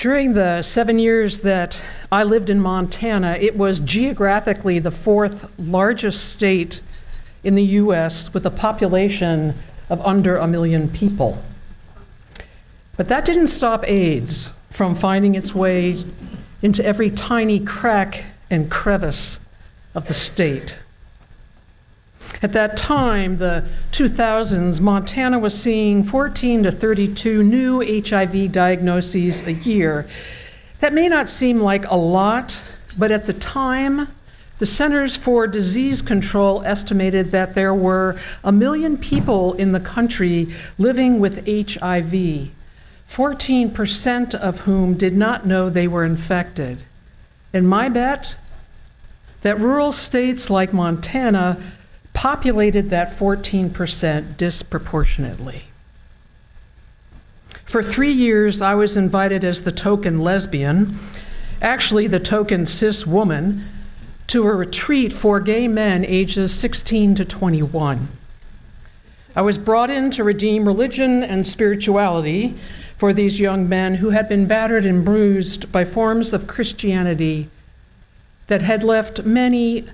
During the 7 years that I lived in Montana, it was geographically the fourth largest state in the U.S. with a population of under 1 million people. But that didn't stop AIDS from finding its way into every tiny crack and crevice of the state. At that time, the 2000s, Montana was seeing 14 to 32 new HIV diagnoses a year. That may not seem like a lot, but at the time, the Centers for Disease Control estimated that there were 1 million people in the country living with HIV, 14% of whom did not know they were infected. And my bet, that rural states like Montana populated that 14% disproportionately. For 3 years, I was invited as the token lesbian, actually the token cis woman, to a retreat for gay men ages 16 to 21. I was brought in to redeem religion and spirituality for these young men who had been battered and bruised by forms of Christianity that had left many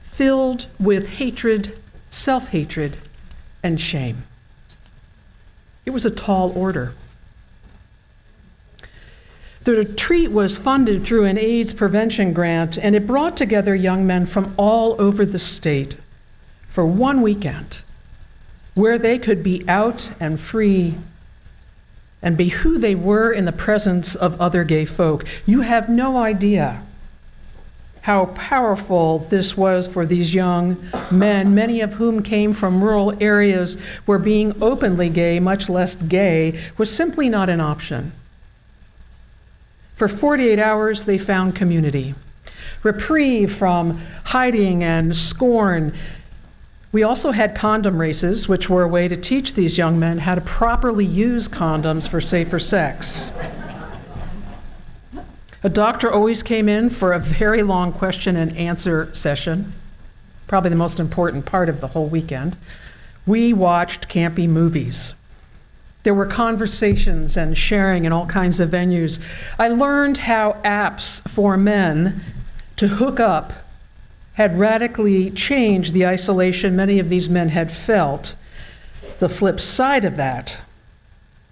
filled with hatred, self-hatred, and shame. It was a tall order. The retreat was funded through an AIDS prevention grant, and it brought together young men from all over the state for one weekend where they could be out and free and be who they were in the presence of other gay folk. You have no idea how powerful this was for these young men, many of whom came from rural areas where being openly gay, much less gay, was simply not an option. For 48 hours, they found community, reprieve from hiding and scorn. We also had condom races, which were a way to teach these young men how to properly use condoms for safer sex. A doctor always came in for a very long question and answer session, probably the most important part of the whole weekend. We watched campy movies. There were conversations and sharing in all kinds of venues. I learned how apps for men to hook up had radically changed the isolation many of these men had felt. The flip side of that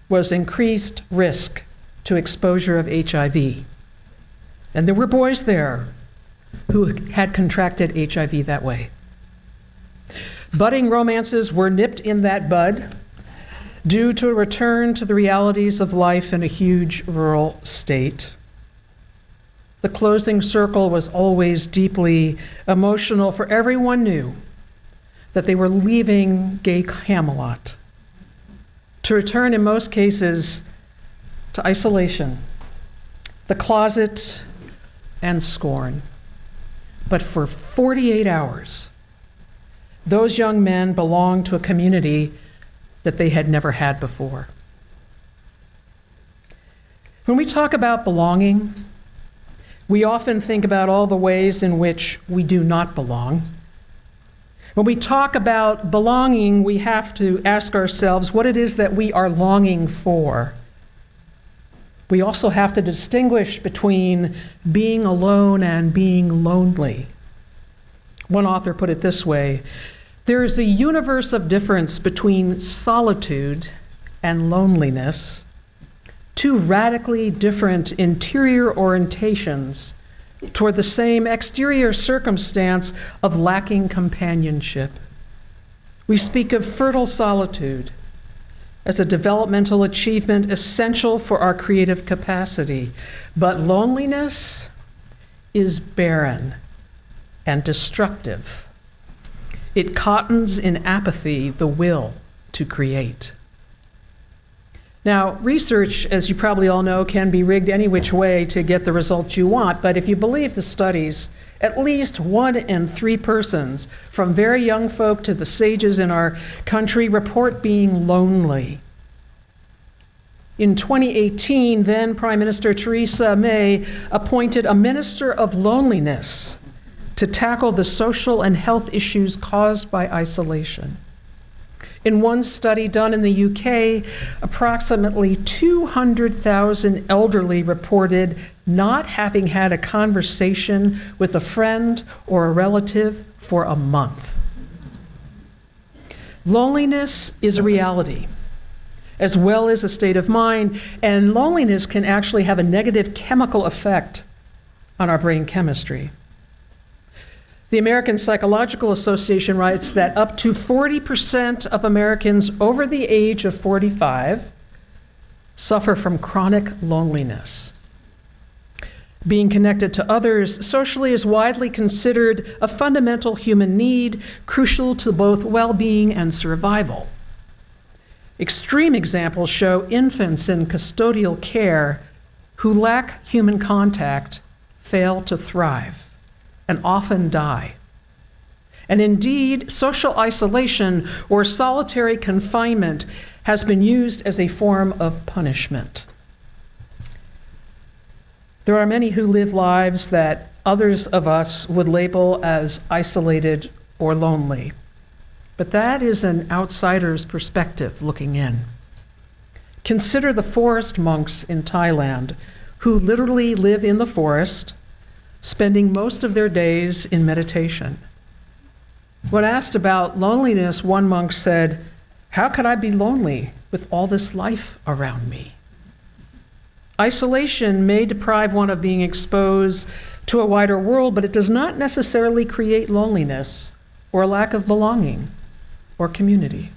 was increased risk to exposure of HIV. And there were boys there who had contracted HIV that way. Budding romances were nipped in that bud due to a return to the realities of life in a huge rural state. The closing circle was always deeply emotional, for everyone knew that they were leaving gay Camelot to return, in most cases, to isolation, the closet, and scorn. But for 48 hours, those young men belonged to a community that they had never had before. When we talk about belonging, we often think about all the ways in which we do not belong. When we talk about belonging, we have to ask ourselves what it is that we are longing for. We also have to distinguish between being alone and being lonely. One author put it this way: there is a universe of difference between solitude and loneliness, two radically different interior orientations toward the same exterior circumstance of lacking companionship. We speak of fertile solitude as a developmental achievement essential for our creative capacity, but loneliness is barren and destructive. It cottons in apathy the will to create. Now, research, as you probably all know, can be rigged any which way to get the results you want, but if you believe the studies, at least 1 in 3 persons, from very young folk to the sages in our country, report being lonely. In 2018, then Prime Minister Theresa May appointed a minister of loneliness to tackle the social and health issues caused by isolation. In one study done in the UK, approximately 200,000 elderly reported not having had a conversation with a friend or a relative for a month. Loneliness is a reality, as well as a state of mind, and loneliness can actually have a negative chemical effect on our brain chemistry. The American Psychological Association writes that up to 40% of Americans over the age of 45 suffer from chronic loneliness. Being connected to others socially is widely considered a fundamental human need, crucial to both well-being and survival. Extreme examples show infants in custodial care who lack human contact fail to thrive and often die. And indeed, social isolation or solitary confinement has been used as a form of punishment. There are many who live lives that others of us would label as isolated or lonely. But that is an outsider's perspective looking in. Consider the forest monks in Thailand who literally live in the forest, spending most of their days in meditation. When asked about loneliness, one monk said, "How could I be lonely with all this life around me?" Isolation may deprive one of being exposed to a wider world, but it does not necessarily create loneliness or a lack of belonging or community.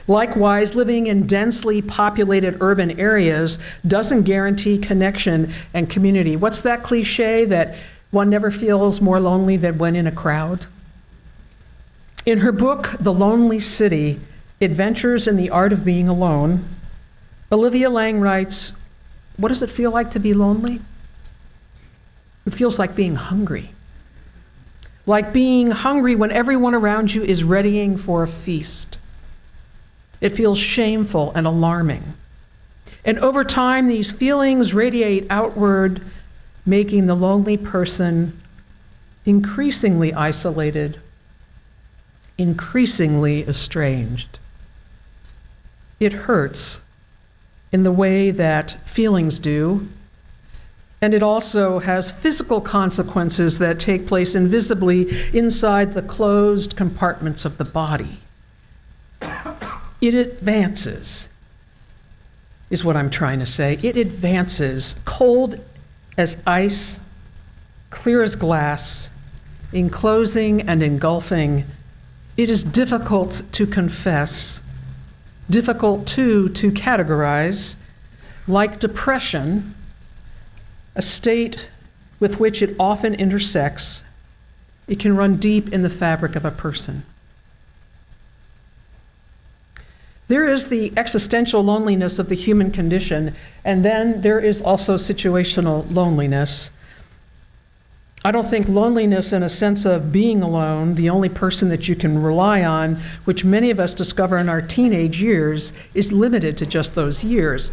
Likewise, living in densely populated urban areas doesn't guarantee connection and community. What's that cliche that one never feels more lonely than when in a crowd? In her book, The Lonely City, Adventures in the Art of Being Alone, Olivia Lang writes, "What does it feel like to be lonely? It feels like being hungry. Like being hungry when everyone around you is readying for a feast. It feels shameful and alarming. And over time, these feelings radiate outward, making the lonely person increasingly isolated, increasingly estranged. It hurts in the way that feelings do, and it also has physical consequences that take place invisibly inside the closed compartments of the body. It advances, is what I'm trying to say. It advances, cold as ice, clear as glass, enclosing and engulfing. It is difficult to confess, difficult too to categorize, like depression, a state with which it often intersects. It can run deep in the fabric of a person. There is the existential loneliness of the human condition, and then there is also situational loneliness. I don't think loneliness in a sense of being alone, the only person that you can rely on, which many of us discover in our teenage years, is limited to just those years.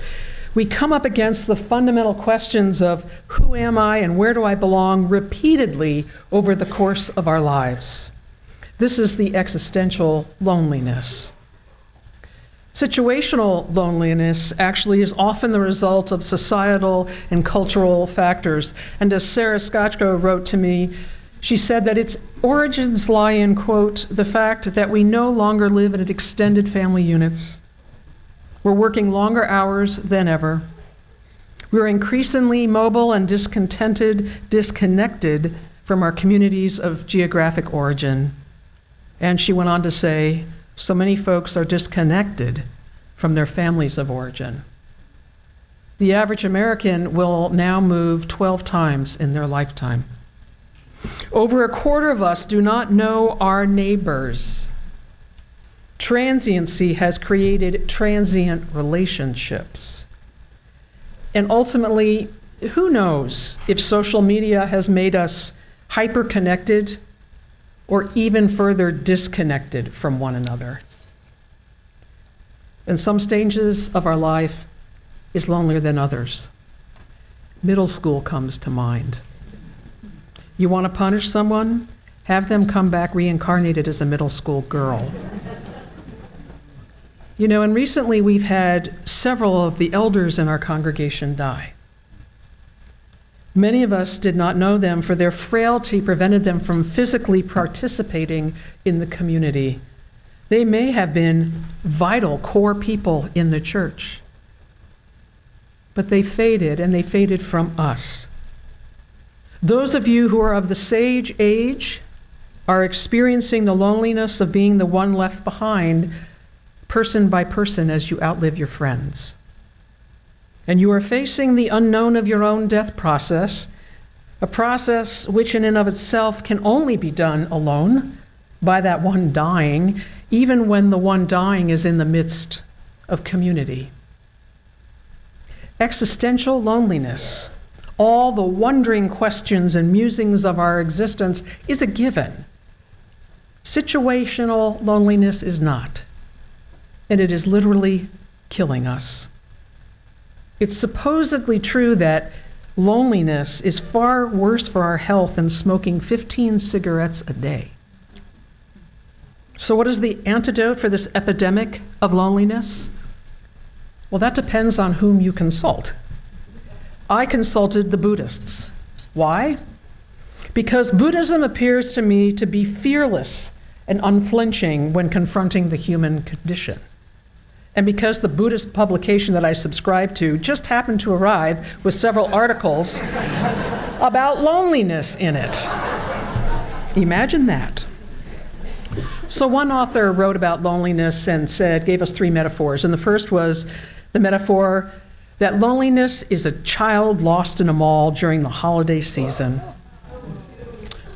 We come up against the fundamental questions of who am I and where do I belong repeatedly over the course of our lives. This is the existential loneliness. Situational loneliness actually is often the result of societal and cultural factors. And as Sarah Skotchko wrote to me, she said that its origins lie in, quote, the fact that we no longer live in extended family units. We're working longer hours than ever. We're increasingly mobile and disconnected from our communities of geographic origin. And she went on to say, so many folks are disconnected from their families of origin. The average American will now move 12 times in their lifetime. Over a quarter of us do not know our neighbors. Transiency has created transient relationships. And ultimately, who knows if social media has made us hyper-connected or even further disconnected from one another. And some stages of our life is lonelier than others. Middle school comes to mind. You want to punish someone? Have them come back reincarnated as a middle school girl. And recently we've had several of the elders in our congregation die. Many of us did not know them, for their frailty prevented them from physically participating in the community. They may have been vital, core people in the church, but they faded, and they faded from us. Those of you who are of the sage age are experiencing the loneliness of being the one left behind, person by person, as you outlive your friends. And you are facing the unknown of your own death process, a process which in and of itself can only be done alone by that one dying, even when the one dying is in the midst of community. Existential loneliness, all the wondering questions and musings of our existence, is a given. Situational loneliness is not, and it is literally killing us. It's supposedly true that loneliness is far worse for our health than smoking 15 cigarettes a day. So what is the antidote for this epidemic of loneliness? Well, that depends on whom you consult. I consulted the Buddhists. Why? Because Buddhism appears to me to be fearless and unflinching when confronting the human condition. And because the Buddhist publication that I subscribe to just happened to arrive with several articles about loneliness in it. Imagine that. So one author wrote about loneliness and gave us 3 metaphors. And the first was the metaphor that loneliness is a child lost in a mall during the holiday season.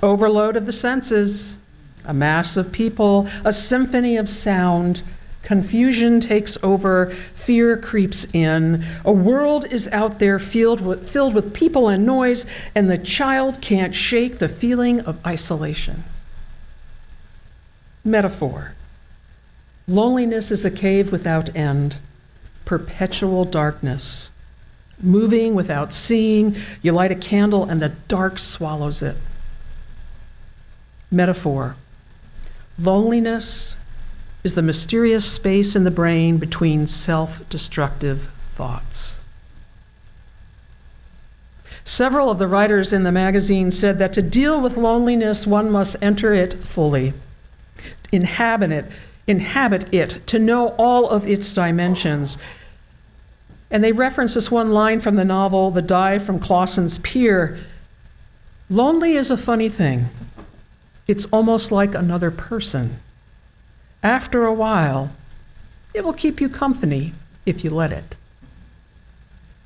Overload of the senses, a mass of people, a symphony of sound. Confusion takes over, fear creeps in, a world is out there filled with people and noise, and the child can't shake the feeling of isolation. Metaphor. Loneliness is a cave without end, perpetual darkness, moving without seeing. You light a candle and the dark swallows it. Metaphor. Loneliness is the mysterious space in the brain between self-destructive thoughts. Several of the writers in the magazine said that to deal with loneliness, one must enter it fully, inhabit it, to know all of its dimensions. And they reference this one line from the novel, The Dive from Clausen's Pier. Lonely is a funny thing. It's almost like another person. After a while, it will keep you company if you let it.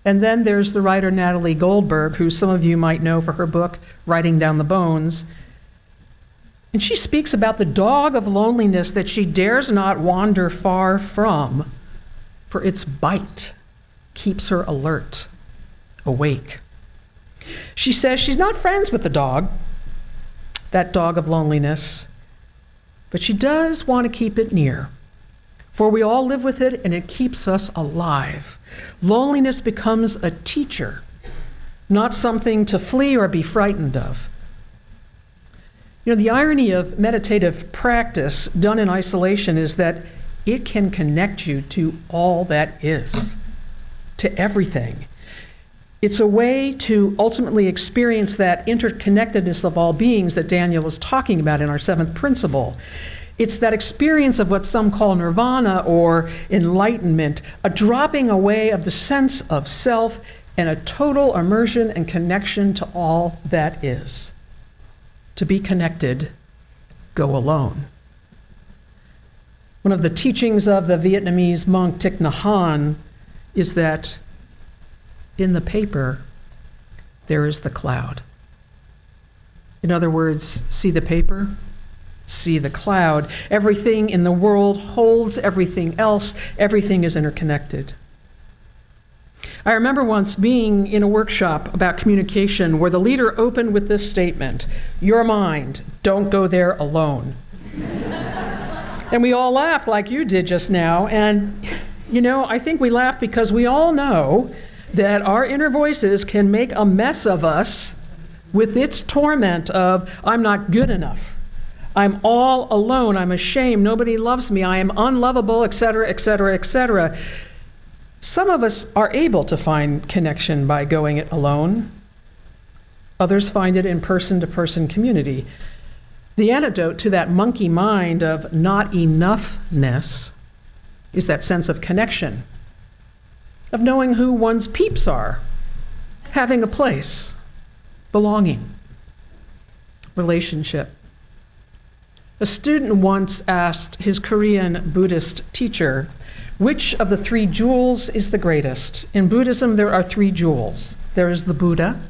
And then there's the writer Natalie Goldberg, who some of you might know for her book, Writing Down the Bones. And she speaks about the dog of loneliness that she dares not wander far from, for its bite keeps her alert, awake. She says she's not friends with the dog, that dog of loneliness, but she does want to keep it near, for we all live with it and it keeps us alive. Loneliness becomes a teacher, not something to flee or be frightened of. The irony of meditative practice done in isolation is that it can connect you to all that is, to everything. It's a way to ultimately experience that interconnectedness of all beings that Daniel was talking about in our 7th principle. It's that experience of what some call nirvana or enlightenment, a dropping away of the sense of self and a total immersion and connection to all that is. To be connected, go alone. One of the teachings of the Vietnamese monk Thich Nhat Hanh is that in the paper, there is the cloud. In other words, see the paper, see the cloud. Everything in the world holds everything else. Everything is interconnected. I remember once being in a workshop about communication where the leader opened with this statement, "Your mind, don't go there alone." And we all laughed like you did just now. And, I think we laugh because we all know that our inner voices can make a mess of us with its torment of, I'm not good enough. I'm all alone. I'm ashamed. Nobody loves me. I am unlovable, etc., etc., etc. Some of us are able to find connection by going it alone. Others find it in person-to-person community. The antidote to that monkey mind of not enoughness is that sense of connection, of knowing who one's peeps are, having a place, belonging, relationship. A student once asked his Korean Buddhist teacher, which of the three jewels is the greatest? In Buddhism, there are three jewels. There is the Buddha,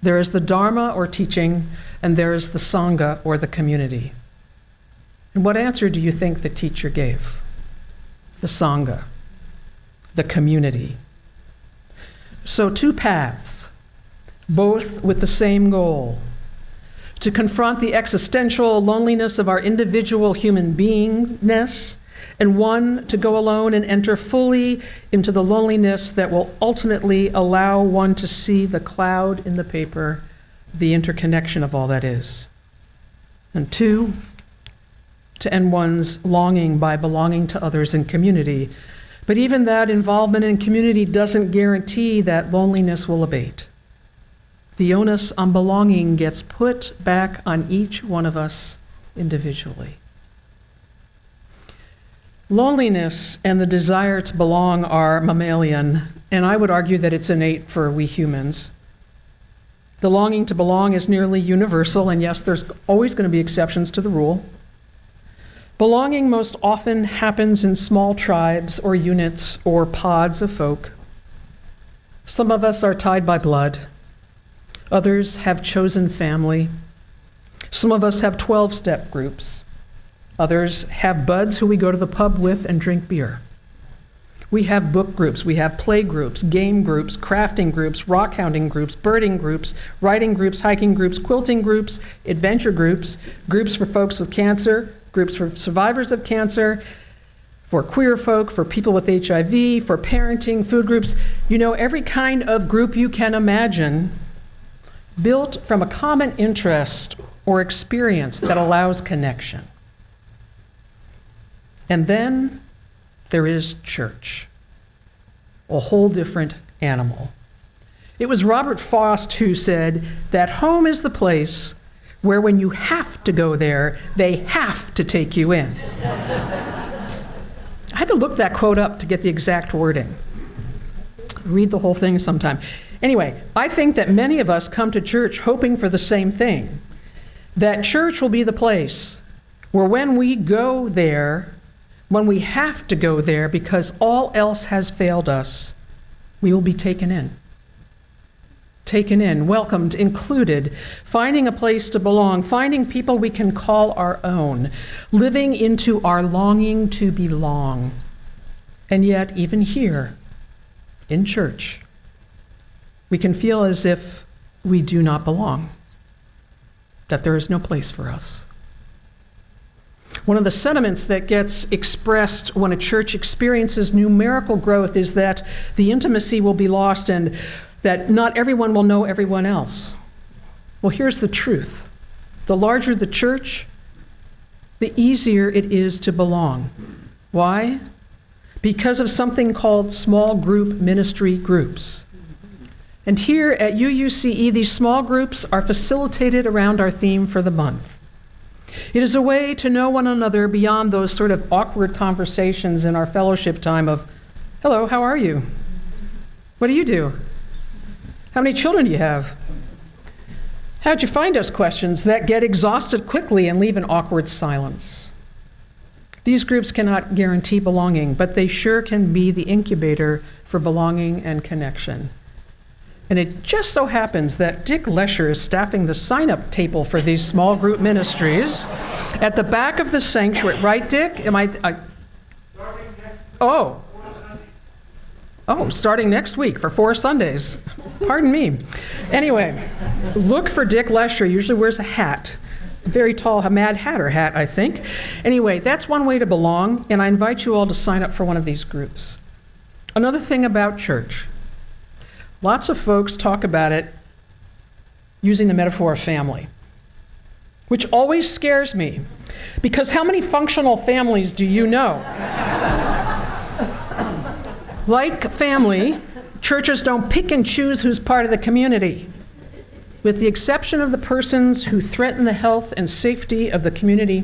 there is the Dharma or teaching, and there is the Sangha or the community. And what answer do you think the teacher gave? The Sangha, the community. So two paths, both with the same goal: to confront the existential loneliness of our individual human beingness, and one to go alone and enter fully into the loneliness that will ultimately allow one to see the cloud in the paper, the interconnection of all that is. And two, to end one's longing by belonging to others in community. But even that involvement in community doesn't guarantee that loneliness will abate. The onus on belonging gets put back on each one of us individually. Loneliness and the desire to belong are mammalian, and I would argue that it's innate for we humans. The longing to belong is nearly universal, and yes, there's always going to be exceptions to the rule. Belonging most often happens in small tribes or units or pods of folk. Some of us are tied by blood. Others have chosen family. Some of us have 12-step groups. Others have buds who we go to the pub with and drink beer. We have book groups, we have play groups, game groups, crafting groups, rock hounding groups, birding groups, writing groups, hiking groups, quilting groups, adventure groups, groups for folks with cancer, groups for survivors of cancer, for queer folk, for people with HIV, for parenting, food groups. You know, every kind of group you can imagine, built from a common interest or experience that allows connection. And then there is church, a whole different animal. It was Robert Frost who said that home is the place where when you have to go there, they have to take you in. I had to look that quote up to get the exact wording. Read the whole thing sometime. Anyway, I think that many of us come to church hoping for the same thing, that church will be the place where when we go there, when we have to go there because all else has failed us, we will be taken in. Taken in, welcomed, included, finding a place to belong, finding people we can call our own, living into our longing to belong. And yet, even here, in church, we can feel as if we do not belong, that there is no place for us. One of the sentiments that gets expressed when a church experiences numerical growth is that the intimacy will be lost and that not everyone will know everyone else. Well, here's the truth. The larger the church, the easier it is to belong. Why? Because of something called small group ministry groups. And here at UUCE, these small groups are facilitated around our theme for the month. It is a way to know one another beyond those sort of awkward conversations in our fellowship time of, hello, how are you? What do you do? How many children do you have? How'd you find us? Questions that get exhausted quickly and leave an awkward silence. These groups cannot guarantee belonging, but they sure can be the incubator for belonging and connection. And it just so happens that Dick Lesher is staffing the sign-up table for these small group ministries at the back of the sanctuary. Right, Dick? Starting next week for 4 Sundays. Pardon me. Anyway, look for Dick Lesher. Usually wears a hat. A very tall Mad Hatter hat, I think. Anyway, that's one way to belong, and I invite you all to sign up for one of these groups. Another thing about church. Lots of folks talk about it using the metaphor of family. which always scares me, because how many functional families do you know? Like family, churches don't pick and choose who's part of the community. With the exception of the persons who threaten the health and safety of the community,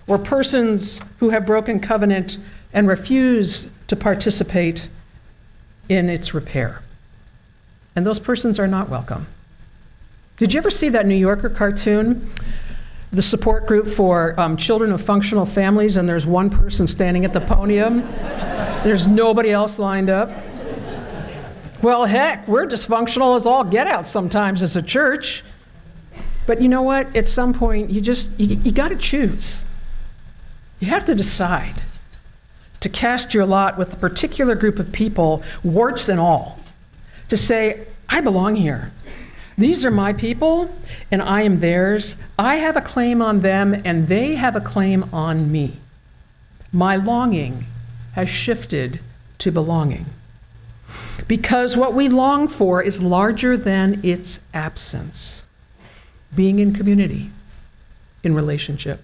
or persons who have broken covenant and refuse to participate in its repair. And those persons are not welcome. Did you ever see that New Yorker cartoon, the support group for children of functional families, and there's one person standing at the podium? There's nobody else lined up. Well, heck, we're dysfunctional as all get out sometimes as a church. But you know what? At some point, you got to choose. You have to decide to cast your lot with a particular group of people, warts and all, to say, I belong here. These are my people, and I am theirs. I have a claim on them, and they have a claim on me. My longing has shifted to belonging. Because what we long for is larger than its absence. Being in community, in relationship.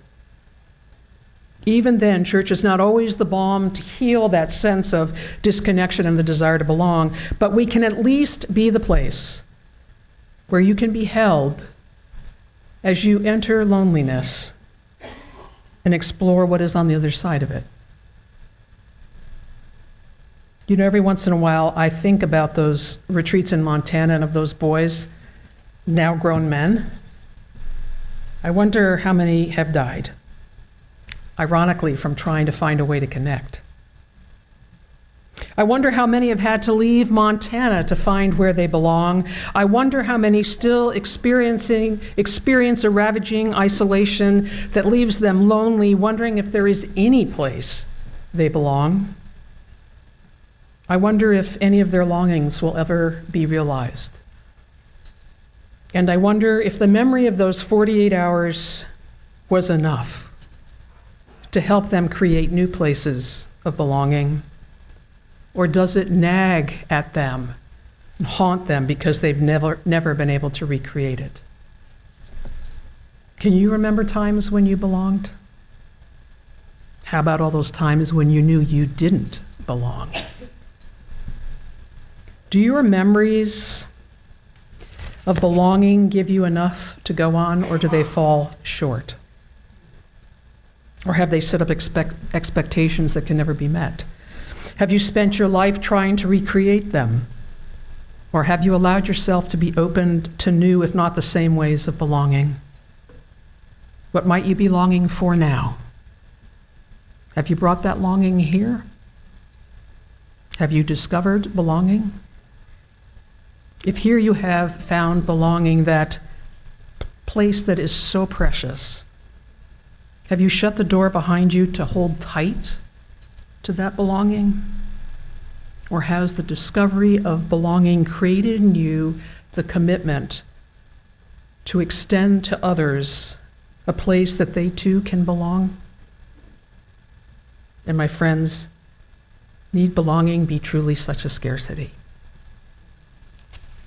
Even then, church is not always the balm to heal that sense of disconnection and the desire to belong, but we can at least be the place where you can be held as you enter loneliness and explore what is on the other side of it. You know, every once in a while, I think about those retreats in Montana and of those boys, now grown men. I wonder how many have died, ironically, from trying to find a way to connect. I wonder how many have had to leave Montana to find where they belong. I wonder how many still experience a ravaging isolation that leaves them lonely, wondering if there is any place they belong. I wonder if any of their longings will ever be realized. And I wonder if the memory of those 48 hours was enough to help them create new places of belonging. Or does it nag at them and haunt them because they've never been able to recreate it? Can you remember times when you belonged? How about all those times when you knew you didn't belong? Do your memories of belonging give you enough to go on, or do they fall short? Or have they set up expectations that can never be met? Have you spent your life trying to recreate them? Or have you allowed yourself to be opened to new, if not the same ways of belonging? What might you be longing for now? Have you brought that longing here? Have you discovered belonging? If here you have found belonging, that place that is so precious, have you shut the door behind you to hold tight to that belonging? Or has the discovery of belonging created in you the commitment to extend to others a place that they too can belong? And my friends, need belonging be truly such a scarcity?